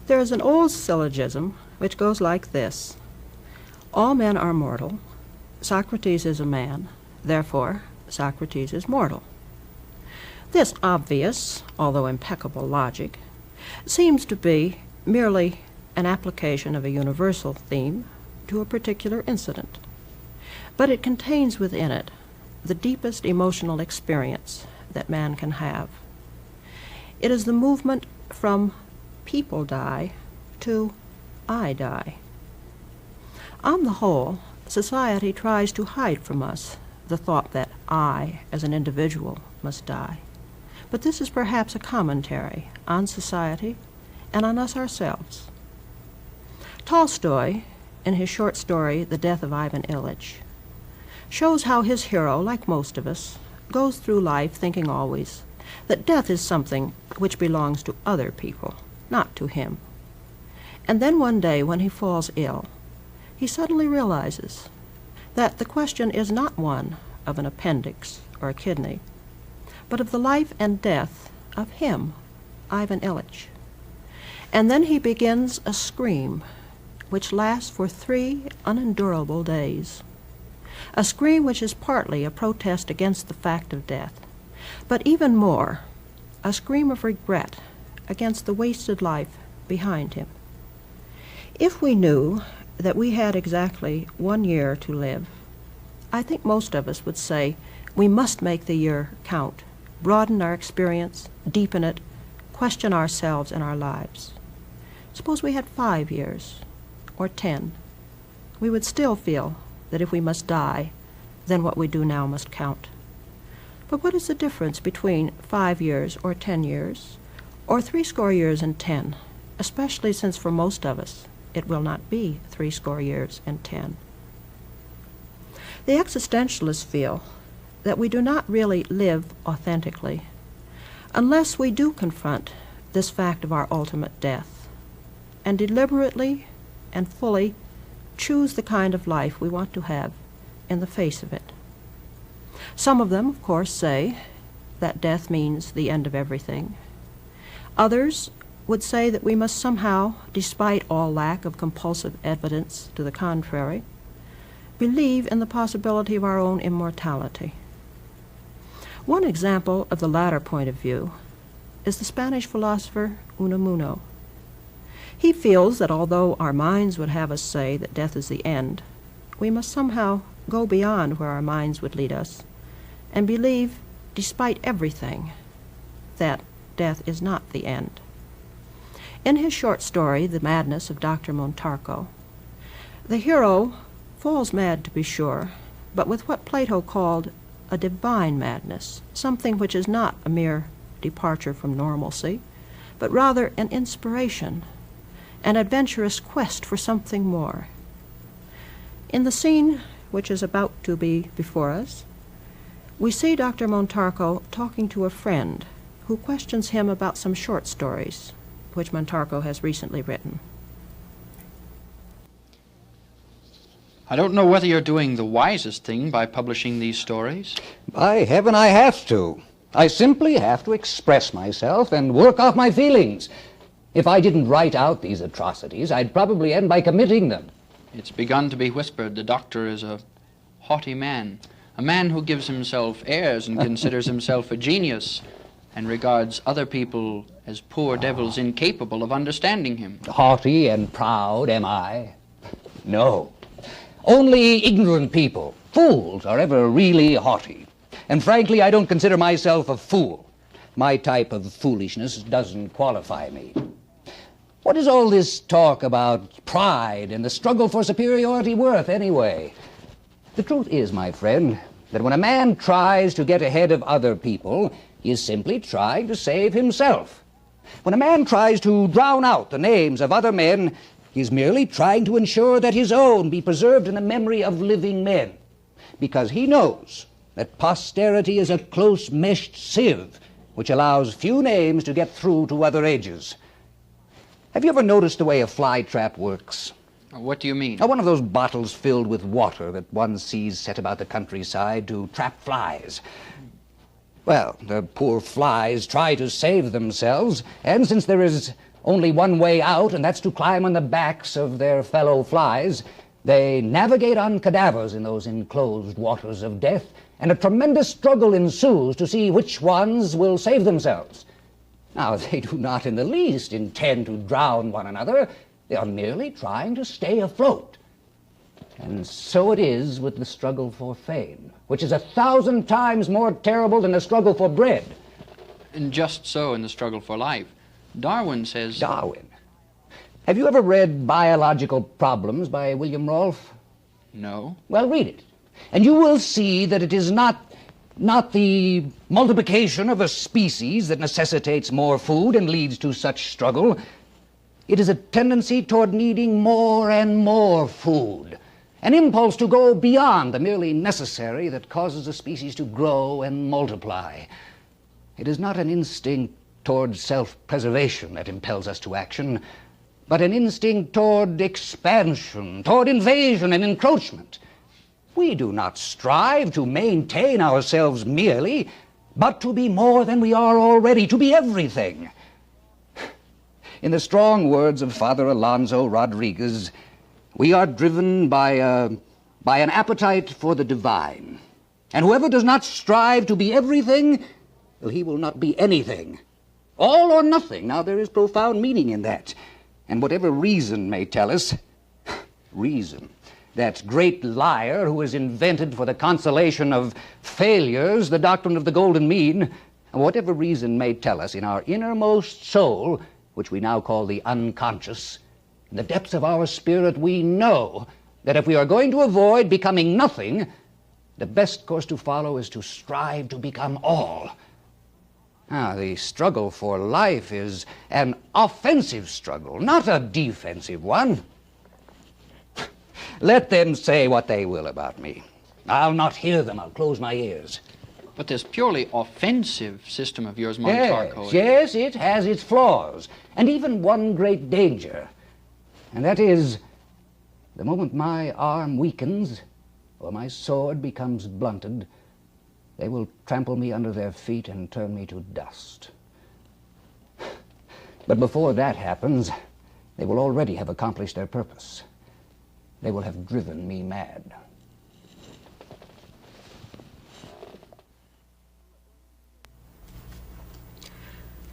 There is an old syllogism which goes like this: all men are mortal. Socrates is a man. Therefore, Socrates is mortal. This obvious, although impeccable logic, seems to be merely an application of a universal theme to a particular incident. But it contains within it the deepest emotional experience that man can have. It is the movement from people die to I die. On the whole, society tries to hide from us the thought that I, as an individual, must die. But this is perhaps a commentary on society and on us ourselves. Tolstoy, in his short story, The Death of Ivan Ilyich, shows how his hero, like most of us, goes through life thinking always that death is something which belongs to other people, not to him. And then one day, when he falls ill, he suddenly realizes that the question is not one of an appendix or a kidney, but of the life and death of him, Ivan Ilyich. And then he begins a scream which lasts for 3 unendurable days, a scream which is partly a protest against the fact of death, but even more, a scream of regret against the wasted life behind him. If we knew that we had exactly 1 year to live, I think most of us would say we must make the year count, broaden our experience, deepen it, question ourselves and our lives. Suppose we had 5 years, or 10. We would still feel that if we must die, then what we do now must count. But what is the difference between 5 years or 10 years, or 70 years and 10, especially since for most of us it will not be 70 years and 10? The existentialists feel that we do not really live authentically unless we do confront this fact of our ultimate death and deliberately and fully choose the kind of life we want to have in the face of it. Some of them, of course, say that death means the end of everything. Others would say that we must somehow, despite all lack of compulsive evidence to the contrary, believe in the possibility of our own immortality. One example of the latter point of view is the Spanish philosopher Unamuno. He feels that although our minds would have us say that death is the end, we must somehow go beyond where our minds would lead us and believe, despite everything, that death is not the end. In his short story, The Madness of Dr. Montarco, the hero falls mad, to be sure, but with what Plato called a divine madness, something which is not a mere departure from normalcy, but rather an inspiration, an adventurous quest for something more. In the scene which is about to be before us, we see Dr. Montarco talking to a friend who questions him about some short stories which Montarco has recently written. I don't know whether you're doing the wisest thing by publishing these stories. By heaven, I have to. I simply have to express myself and work off my feelings. If I didn't write out these atrocities, I'd probably end by committing them. It's begun to be whispered the doctor is a haughty man, a man who gives himself airs and considers himself a genius and regards other people as poor devils incapable of understanding him. Haughty and proud, am I? No. Only ignorant people, fools, are ever really haughty. And frankly, I don't consider myself a fool. My type of foolishness doesn't qualify me. What is all this talk about pride and the struggle for superiority worth, anyway? The truth is, my friend, that when a man tries to get ahead of other people, he is simply trying to save himself. When a man tries to drown out the names of other men, he is merely trying to ensure that his own be preserved in the memory of living men, because he knows that posterity is a close-meshed sieve which allows few names to get through to other ages. Have you ever noticed the way a fly trap works? What do you mean? One of those bottles filled with water that one sees set about the countryside to trap flies. Well, the poor flies try to save themselves, and since there is only one way out, and that's to climb on the backs of their fellow flies, they navigate on cadavers in those enclosed waters of death, and a tremendous struggle ensues to see which ones will save themselves. Now, they do not in the least intend to drown one another. They are merely trying to stay afloat. And so it is with the struggle for fame, which is 1,000 times more terrible than the struggle for bread. And just so in the struggle for life. Darwin says... Darwin. Have you ever read Biological Problems by William Rolfe? No. Well, read it. And you will see that it is not the multiplication of a species that necessitates more food and leads to such struggle. It is a tendency toward needing more and more food, an impulse to go beyond the merely necessary that causes a species to grow and multiply. It is not an instinct toward self-preservation that impels us to action, but an instinct toward expansion, toward invasion and encroachment. We do not strive to maintain ourselves merely, but to be more than we are already, to be everything. In the strong words of Father Alonso Rodriguez, we are driven by an appetite for the divine. And whoever does not strive to be everything, well, he will not be anything. All or nothing. Now, there is profound meaning in that. And whatever reason may tell us, reason, that great liar who has invented for the consolation of failures the doctrine of the golden mean, and whatever reason may tell us in our innermost soul, which we now call the unconscious, in the depths of our spirit we know that if we are going to avoid becoming nothing, the best course to follow is to strive to become all. Now, the struggle for life is an offensive struggle, not a defensive one. Let them say what they will about me. I'll not hear them. I'll close my ears. But this purely offensive system of yours, Montarco... Yes, it has its flaws, and even one great danger. And that is, the moment my arm weakens, or my sword becomes blunted, they will trample me under their feet and turn me to dust. But before that happens, they will already have accomplished their purpose. They will have driven me mad.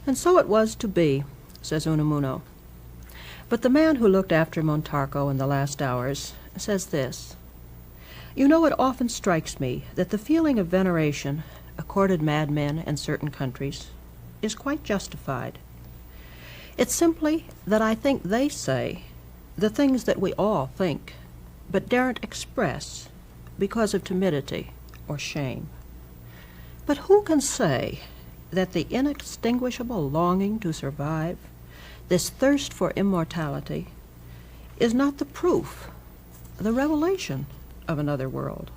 And so it was to be, says Unamuno. But the man who looked after Montarco in the last hours says this: "You know, it often strikes me that the feeling of veneration accorded madmen in certain countries is quite justified. It's simply that I think they say the things that we all think, but daren't express because of timidity or shame. But who can say that the inextinguishable longing to survive, this thirst for immortality, is not the proof, the revelation of another world,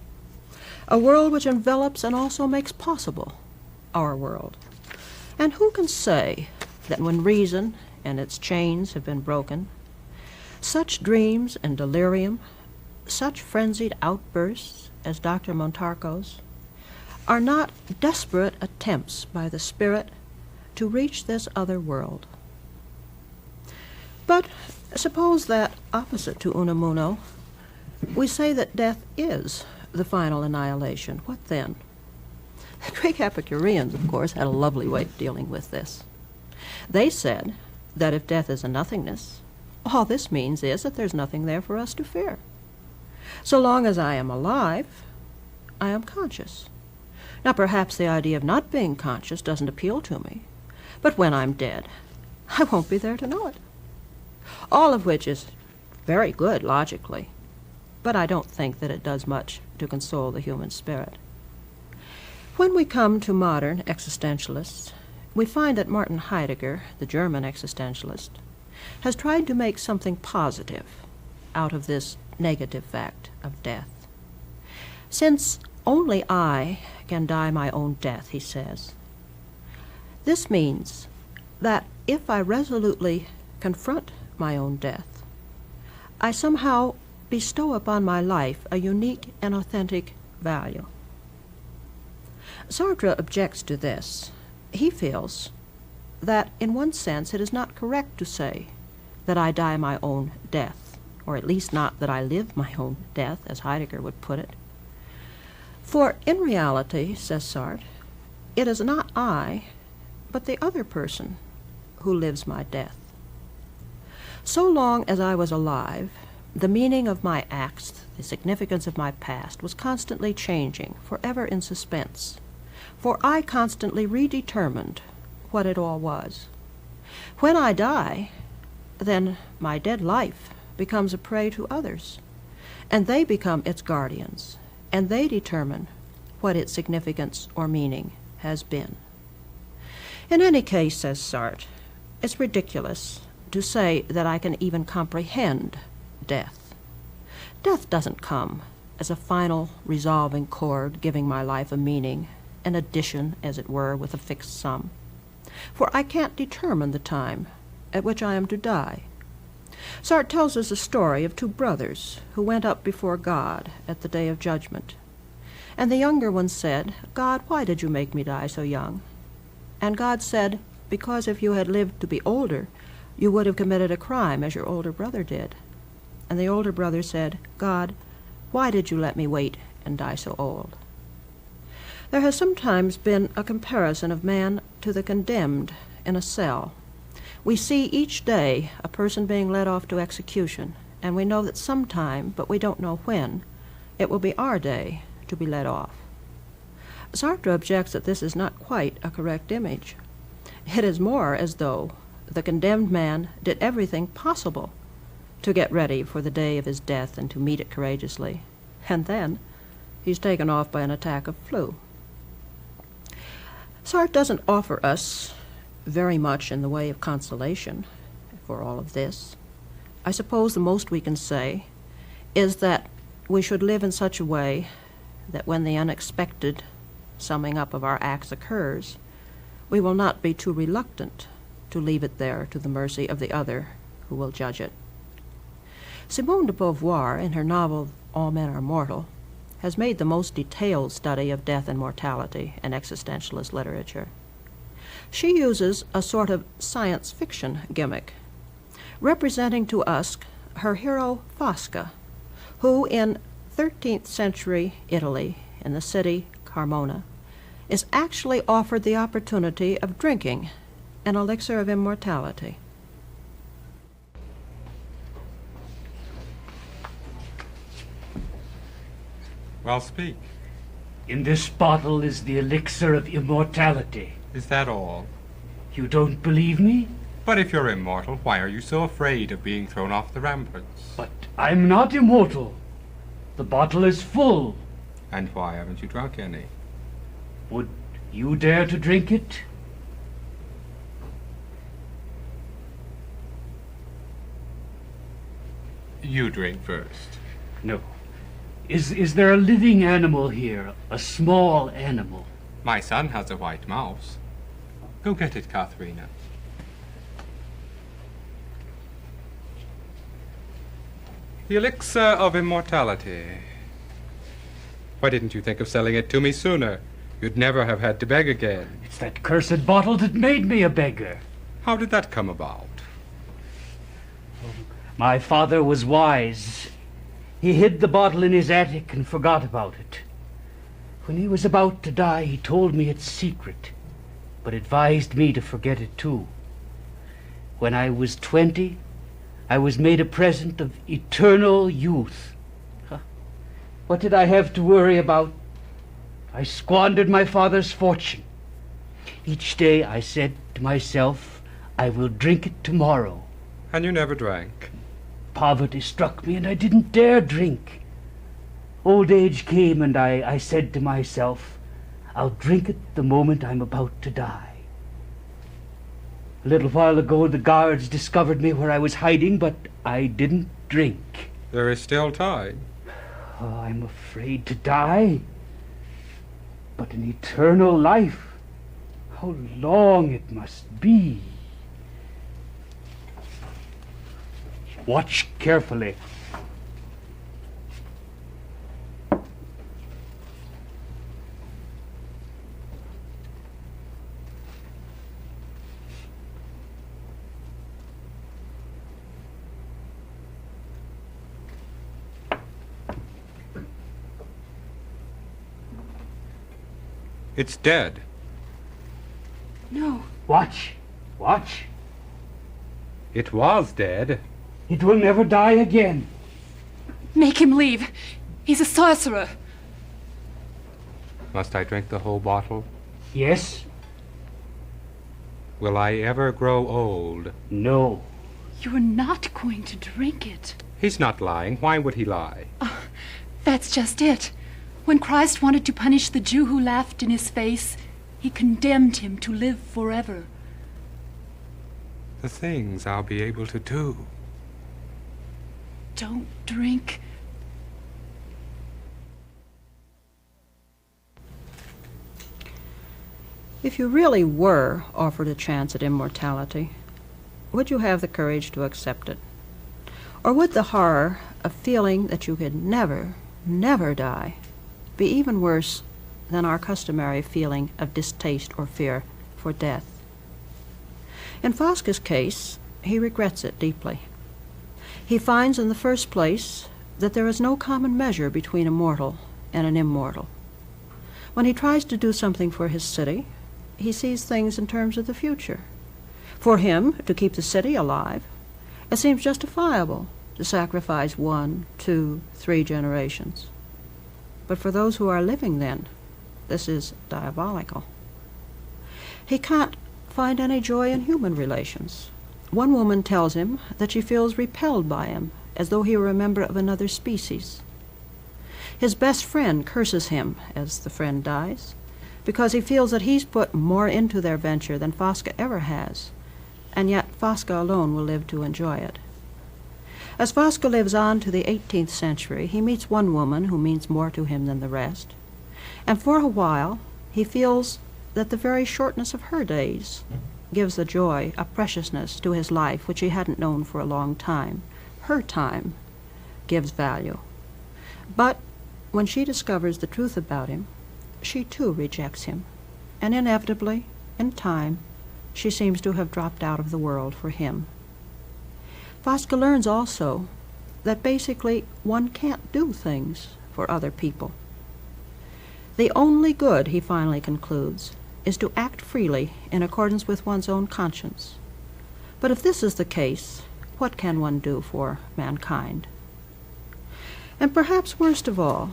a world which envelops and also makes possible our world? And who can say that when reason and its chains have been broken, such dreams and delirium, such frenzied outbursts as Dr. Montarco's, are not desperate attempts by the spirit to reach this other world? But suppose that, opposite to Unamuno, we say that death is the final annihilation. What then? The Greek Epicureans, of course, had a lovely way of dealing with this. They said that if death is a nothingness, all this means is that there's nothing there for us to fear. So long as I am alive, I am conscious. Now, perhaps the idea of not being conscious doesn't appeal to me, but when I'm dead, I won't be there to know it. All of which is very good logically, but I don't think that it does much to console the human spirit. When we come to modern existentialists, we find that Martin Heidegger, the German existentialist, has tried to make something positive out of this negative fact of death. Since only I can die my own death, he says, this means that if I resolutely confront my own death, I somehow bestow upon my life a unique and authentic value. Sartre objects to this. He feels that in one sense it is not correct to say that I die my own death, or at least not that I live my own death, as Heidegger would put it. For in reality, says Sartre, it is not I, but the other person who lives my death. So long as I was alive, the meaning of my acts, the significance of my past, was constantly changing, forever in suspense, for I constantly redetermined what it all was. When I die, then my dead life becomes a prey to others, and they become its guardians, and they determine what its significance or meaning has been. In any case, says Sartre, it's ridiculous to say that I can even comprehend death. Death doesn't come as a final resolving chord giving my life a meaning, an addition, as it were, with a fixed sum. For I can't determine the time at which I am to die. Sartre tells us a story of two brothers who went up before God at the day of judgment. And the younger one said, "God, why did you make me die so young?" And God said, "Because if you had lived to be older, you would have committed a crime as your older brother did." And the older brother said, "God, why did you let me wait and die so old?" There has sometimes been a comparison of man to the condemned in a cell. We see each day a person being led off to execution, and we know that sometime, but we don't know when, it will be our day to be led off. Sartre objects that this is not quite a correct image. It is more as though the condemned man did everything possible to get ready for the day of his death and to meet it courageously, and then he's taken off by an attack of flu. Sartre doesn't offer us very much in the way of consolation for all of this. I suppose the most we can say is that we should live in such a way that when the unexpected summing up of our acts occurs, we will not be too reluctant to leave it there to the mercy of the other who will judge it. Simone de Beauvoir, in her novel All Men Are Mortal, has made the most detailed study of death and mortality in existentialist literature. She uses a sort of science fiction gimmick, representing to us her hero Fosca, who in 13th century Italy, in the city Carmona, is actually offered the opportunity of drinking an elixir of immortality. Well, speak. In this bottle is the elixir of immortality. Is that all? You don't believe me? But if you're immortal, why are you so afraid of being thrown off the ramparts? But I'm not immortal. The bottle is full. And why haven't you drunk any? Would you dare to drink it? You drink first. No. Is there a living animal here? A small animal? My son has a white mouse. Go get it, Katharina. The elixir of immortality. Why didn't you think of selling it to me sooner? You'd never have had to beg again. It's that cursed bottle that made me a beggar. How did that come about? My father was wise. He hid the bottle in his attic and forgot about it. When he was about to die, he told me its secret, but advised me to forget it too. When I was 20, I was made a present of eternal youth. What did I have to worry about? I squandered my father's fortune. Each day I said to myself, I will drink it tomorrow. And you never drank? Poverty struck me and I didn't dare drink. Old age came and I said to myself, I'll drink it the moment I'm about to die. A little while ago the guards discovered me where I was hiding, but I didn't drink. There is still time. Oh, I'm afraid to die. But an eternal life, how long it must be. Watch carefully. It's dead. No. Watch. Watch. It was dead. It will never die again. Make him leave. He's a sorcerer. Must I drink the whole bottle? Yes? Will I ever grow old? No. You're not going to drink it. He's not lying. Why would he lie? That's just it. When Christ wanted to punish the Jew who laughed in his face, he condemned him to live forever. The things I'll be able to do. Don't drink. If you really were offered a chance at immortality, would you have the courage to accept it? Or would the horror of feeling that you could never, never die be even worse than our customary feeling of distaste or fear for death? In Fosca's case, he regrets it deeply. He finds, in the first place, that there is no common measure between a mortal and an immortal. When he tries to do something for his city, he sees things in terms of the future. For him, to keep the city alive, it seems justifiable to sacrifice 1, 2, 3 generations. But for those who are living then, this is diabolical. He can't find any joy in human relations. One woman tells him that she feels repelled by him, as though he were a member of another species. His best friend curses him as the friend dies, because he feels that he's put more into their venture than Fosca ever has, and yet Fosca alone will live to enjoy it. As Fosca lives on to the 18th century, he meets one woman who means more to him than the rest, and for a while he feels that the very shortness of her days gives a joy, a preciousness to his life which he hadn't known for a long time. Her time gives value. But when she discovers the truth about him, she too rejects him, and inevitably, in time, she seems to have dropped out of the world for him. Fosca learns also that basically one can't do things for other people. The only good, he finally concludes, is to act freely in accordance with one's own conscience. But if this is the case, what can one do for mankind? And perhaps worst of all,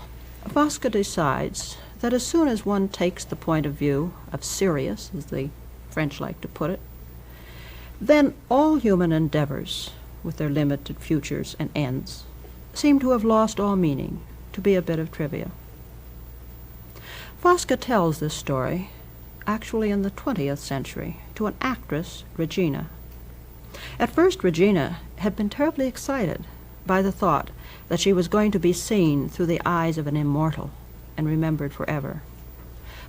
Fosca decides that as soon as one takes the point of view of Sirius, as the French like to put it, then all human endeavors, with their limited futures and ends, seem to have lost all meaning, to be a bit of trivia. Fosca tells this story, actually in the 20th century, to an actress, Regina. At first, Regina had been terribly excited by the thought that she was going to be seen through the eyes of an immortal and remembered forever.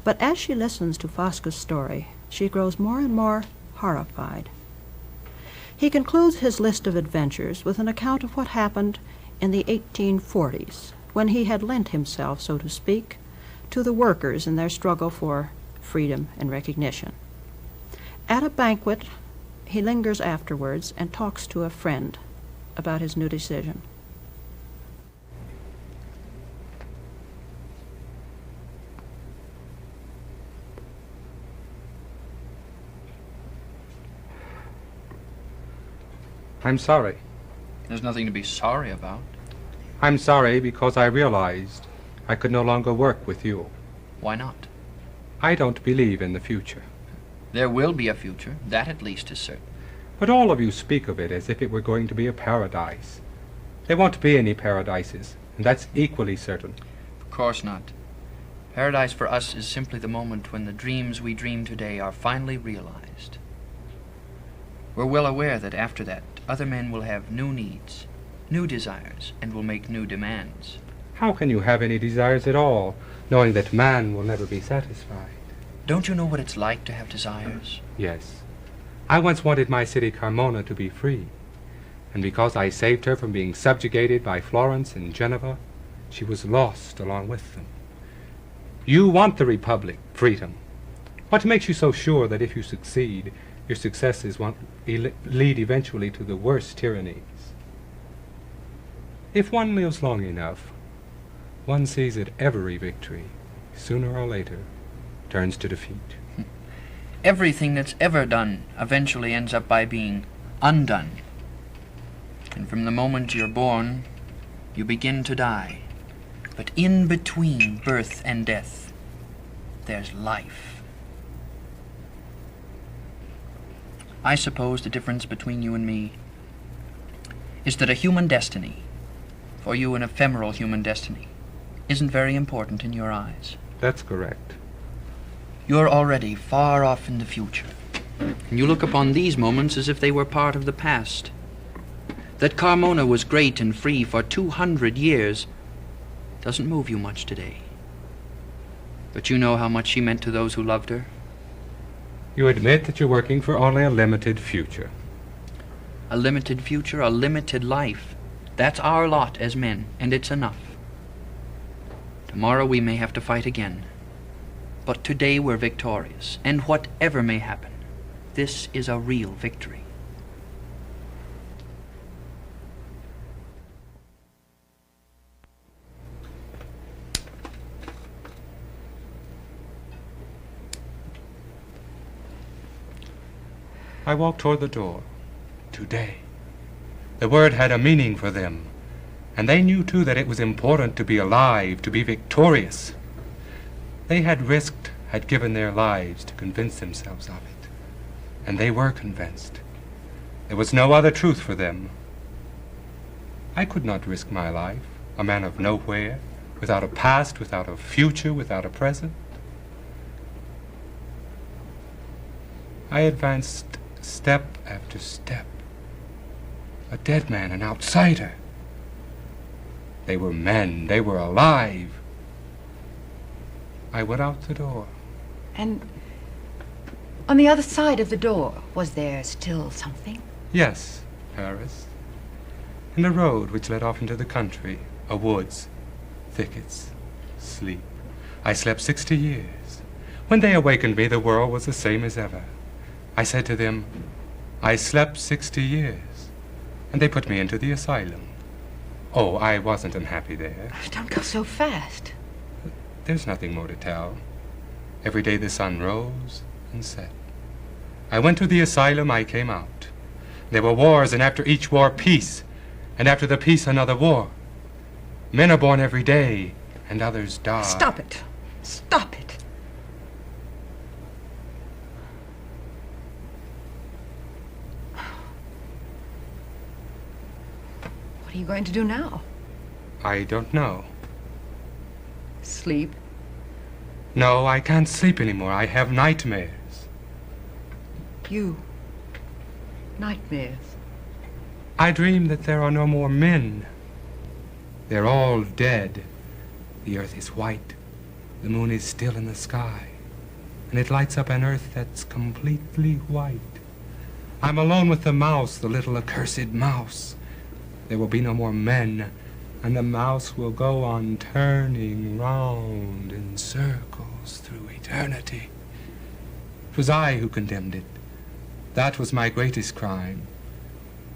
But as she listens to Fosca's story, she grows more and more horrified. He concludes his list of adventures with an account of what happened in the 1840s, when he had lent himself, so to speak, to the workers in their struggle for freedom and recognition. At a banquet, he lingers afterwards and talks to a friend about his new decision. I'm sorry. There's nothing to be sorry about. I'm sorry because I realized I could no longer work with you. Why not? I don't believe in the future. There will be a future. That at least is certain. But all of you speak of it as if it were going to be a paradise. There won't be any paradises, and that's equally certain. Of course not. Paradise for us is simply the moment when the dreams we dream today are finally realized. We're well aware that after that, other men will have new needs, new desires, and will make new demands. How can you have any desires at all, knowing that man will never be satisfied? Don't you know what it's like to have desires? Yes. I once wanted my city Carmona to be free, and because I saved her from being subjugated by Florence and Geneva, she was lost along with them. You want the Republic, freedom. What makes you so sure that if you succeed, your successes won't lead eventually to the worst tyrannies? If one lives long enough, one sees that every victory, sooner or later, turns to defeat. Everything that's ever done eventually ends up by being undone. And from the moment you're born, you begin to die. But in between birth and death, there's life. I suppose the difference between you and me is that a human destiny, for you an ephemeral human destiny, isn't very important in your eyes. That's correct. You're already far off in the future, and you look upon these moments as if they were part of the past. That Carmona was great and free for 200 years doesn't move you much today. But you know how much she meant to those who loved her. You admit that you're working for only a limited future. A limited future, a limited life. That's our lot as men, and it's enough. Tomorrow we may have to fight again. But today we're victorious, and whatever may happen, this is a real victory. I walked toward the door. Today. The word had a meaning for them, and they knew too that it was important to be alive, to be victorious. They had risked, had given their lives to convince themselves of it, and they were convinced. There was no other truth for them. I could not risk my life, a man of nowhere, without a past, without a future, without a present. I advanced step after step. A dead man, an outsider. They were men, they were alive. I went out the door. And on the other side of the door, was there still something? Yes, Paris. And a road which led off into the country, a woods, thickets, sleep. I slept 60 years. When they awakened me, the world was the same as ever. I said to them, I slept 60 years. And they put me into the asylum. Oh, I wasn't unhappy there. Don't go so fast. There's nothing more to tell. Every day the sun rose and set. I went to the asylum, I came out. There were wars, and after each war, peace. And after the peace, another war. Men are born every day, and others die. Stop it. Stop it. What are you going to do now? I don't know. Sleep? No, I can't sleep anymore. I have nightmares. You? Nightmares? I dream that there are no more men. They're all dead. The earth is white. The moon is still in the sky. And it lights up an earth that's completely white. I'm alone with the mouse, the little accursed mouse. There will be no more men, and the mouse will go on turning round in circles through eternity. It was I who condemned it. That was my greatest crime.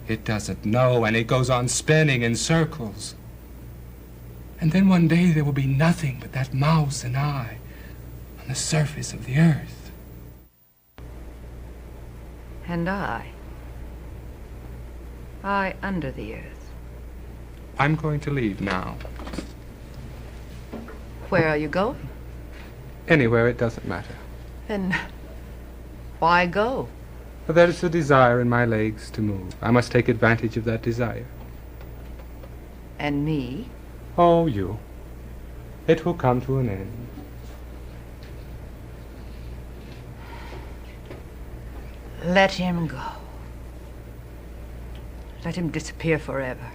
It doesn't know, and it goes on spinning in circles. And then one day there will be nothing but that mouse and I on the surface of the earth. And I under the earth. I'm going to leave now. Where are you going? Anywhere, it doesn't matter. Then why go? There is a desire in my legs to move. I must take advantage of that desire. And me? Oh, you. It will come to an end. Let him go. Let him disappear forever.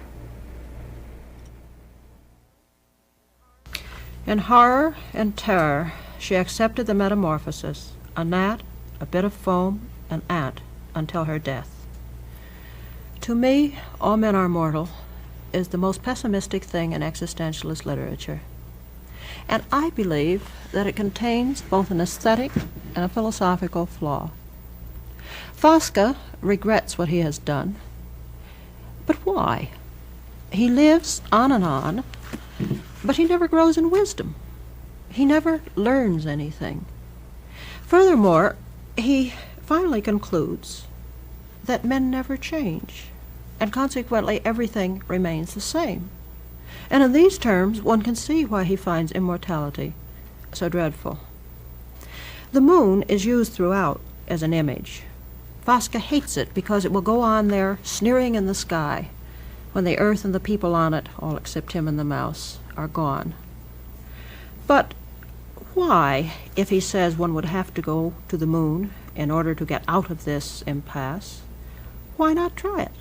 In horror and terror, she accepted the metamorphosis, a gnat, a bit of foam, an ant, until her death. To me, all men are mortal is the most pessimistic thing in existentialist literature. And I believe that it contains both an aesthetic and a philosophical flaw. Fosca regrets what he has done. But why? He lives on, but he never grows in wisdom. He never learns anything. Furthermore, he finally concludes that men never change, and consequently everything remains the same. And in these terms, one can see why he finds immortality so dreadful. The moon is used throughout as an image. Fosca hates it because it will go on there sneering in the sky when the earth and the people on it, all except him and the mouse, are gone. But why, if he says one would have to go to the moon in order to get out of this impasse, why not try it?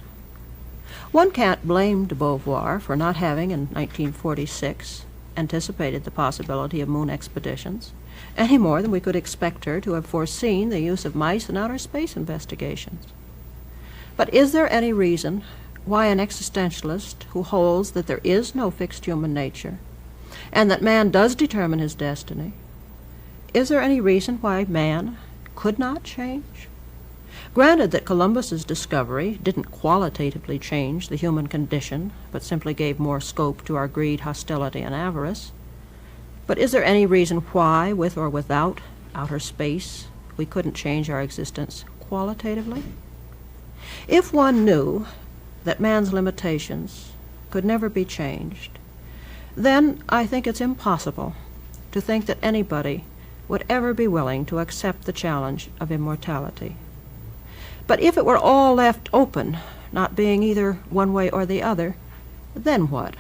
One can't blame de Beauvoir for not having, in 1946, anticipated the possibility of moon expeditions, any more than we could expect her to have foreseen the use of mice in outer space investigations. But is there any reason why an existentialist who holds that there is no fixed human nature, and that man does determine his destiny, is there any reason why man could not change? Granted that Columbus's discovery didn't qualitatively change the human condition, but simply gave more scope to our greed, hostility, and avarice, but is there any reason why, with or without outer space, we couldn't change our existence qualitatively? If one knew that man's limitations could never be changed, then I think it's impossible to think that anybody would ever be willing to accept the challenge of immortality. But if it were all left open, not being either one way or the other, then what?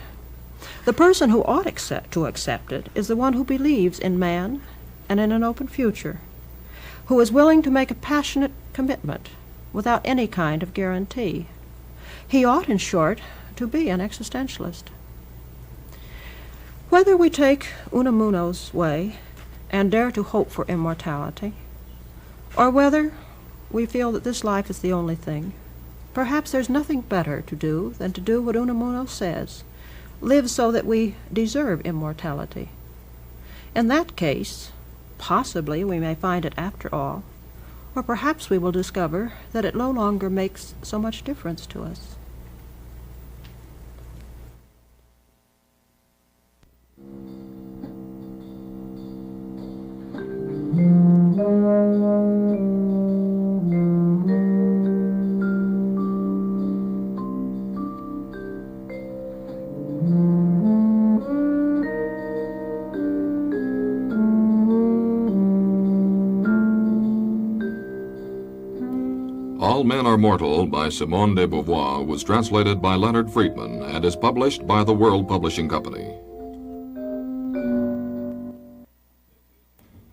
The person who ought to accept it is the one who believes in man and in an open future, who is willing to make a passionate commitment without any kind of guarantee. He ought, in short, to be an existentialist. Whether we take Unamuno's way and dare to hope for immortality, or whether we feel that this life is the only thing, perhaps there's nothing better to do than to do what Unamuno says, live so that we deserve immortality. In that case, possibly we may find it after all, or perhaps we will discover that it no longer makes so much difference to us. All Men Are Mortal by Simone de Beauvoir was translated by Leonard Friedman and is published by the World Publishing Company.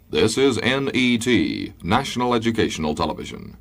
This is NET, National Educational Television.